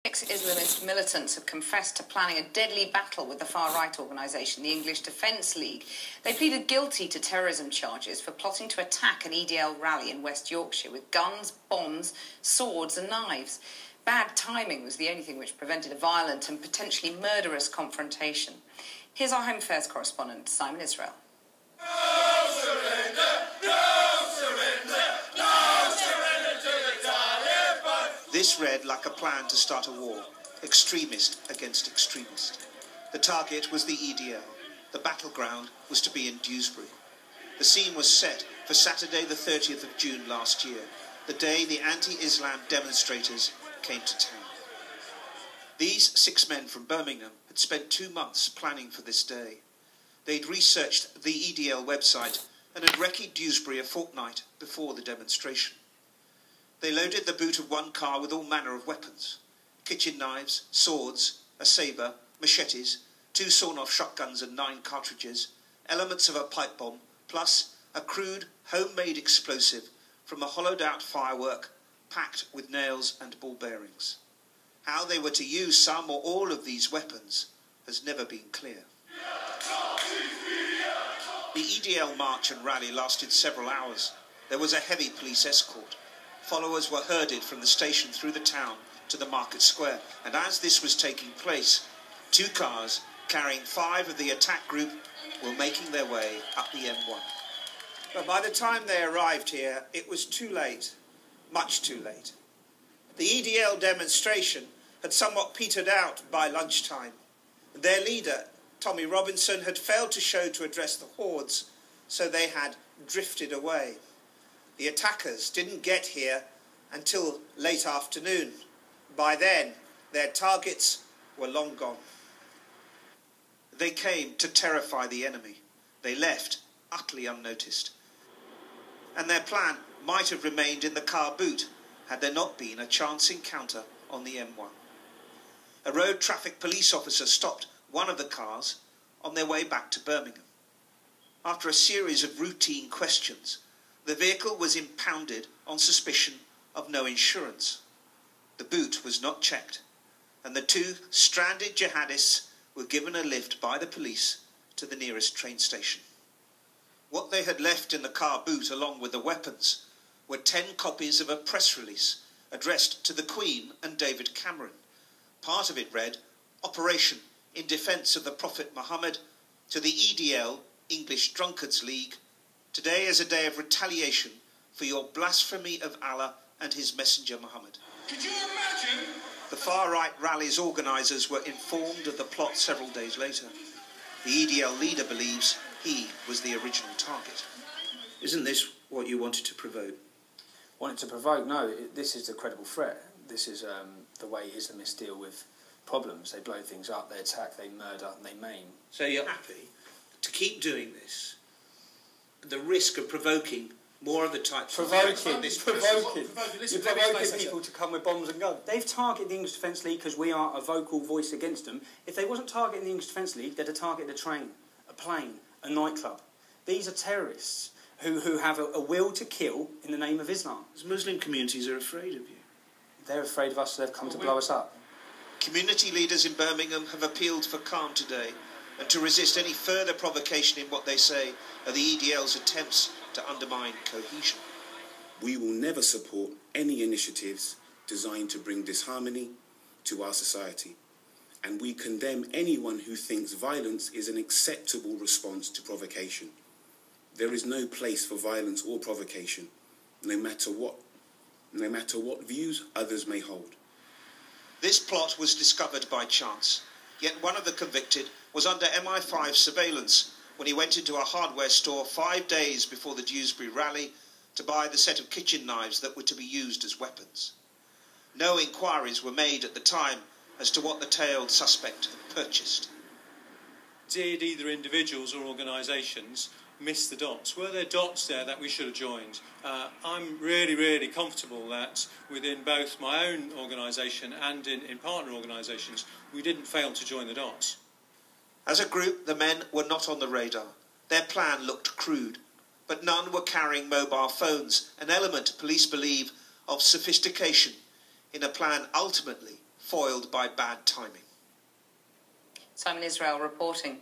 Islamist militants have confessed to planning a deadly battle with the far-right organisation, the English Defence League. They pleaded guilty to terrorism charges for plotting to attack an EDL rally in West Yorkshire with guns, bombs, swords and knives. Bad timing was the only thing which prevented a violent and potentially murderous confrontation. Here's our Home Affairs correspondent, Simon Israel. No surrender! No surrender! No surrender to the Taliban! This read like a plan to start a war, extremist against extremist. The target was the EDL. The battleground was to be in Dewsbury. The scene was set for Saturday the 30th of June last year, the day the anti-Islam demonstrators came to town. These 6 men from Birmingham had spent 2 months planning for this day. They'd researched the EDL website and had recce Dewsbury a fortnight before the demonstration. They loaded the boot of one car with all manner of weapons: kitchen knives, swords, a sabre, machetes, 2 sawn-off shotguns and 9 cartridges, elements of a pipe bomb, plus a crude, homemade explosive from a hollowed-out firework packed with nails and ball bearings. How they were to use some or all of these weapons has never been clear. The EDL march and rally lasted several hours. There was a heavy police escort. Followers were herded from the station through the town to the market square, and as this was taking place, 2 cars carrying 5 of the attack group were making their way up the M1. But by the time they arrived here, it was too late, much too late. The EDL demonstration had somewhat petered out by lunchtime. Their leader, Tommy Robinson, had failed to show to address the hordes, so they had drifted away. The attackers didn't get here until late afternoon. By then, their targets were long gone. They came to terrify the enemy. They left utterly unnoticed. And their plan might have remained in the car boot had there not been a chance encounter on the M1. A road traffic police officer stopped one of the cars on their way back to Birmingham. After a series of routine questions, the vehicle was impounded on suspicion of no insurance. The boot was not checked, and the 2 stranded jihadists were given a lift by the police to the nearest train station. What they had left in the car boot along with the weapons were 10 copies of a press release addressed to the Queen and David Cameron. Part of it read, "Operation in defence of the Prophet Muhammad to the EDL, English Drunkards League. Today is a day of retaliation for your blasphemy of Allah and his messenger Muhammad." Could you imagine? The far-right rally's organisers were informed of the plot several days later. The EDL leader believes he was the original target. Isn't this what you wanted to provoke? Wanted to provoke? No, this is a credible threat. This is the way Islamists deal with problems. They blow things up, they attack, they murder, and they maim. So you're happy to keep doing this, the risk of provoking more of the types of... Provoking people to come with bombs and guns. They've targeted the English Defence League because we are a vocal voice against them. If they wasn't targeting the English Defence League, they'd have targeted a train, a plane, a nightclub. These are terrorists who have a will to kill in the name of Islam. Muslim communities are afraid of you. They're afraid of us, so they've come to blow us up. Community leaders in Birmingham have appealed for calm today and to resist any further provocation in what they say are the EDL's attempts to undermine cohesion. We will never support any initiatives designed to bring disharmony to our society, and we condemn anyone who thinks violence is an acceptable response to provocation. There is no place for violence or provocation, no matter what views others may hold. This plot was discovered by chance, yet one of the convicted was under MI5 surveillance when he went into a hardware store 5 days before the Dewsbury rally to buy the set of kitchen knives that were to be used as weapons. No inquiries were made at the time as to what the tailed suspect had purchased. Did either individuals or organisations miss the dots? Were there dots there that we should have joined? I'm really comfortable that within both my own organisation and in partner organisations, we didn't fail to join the dots. As a group, the men were not on the radar. Their plan looked crude, but none were carrying mobile phones, an element police believe of sophistication in a plan ultimately foiled by bad timing. Simon Israel reporting.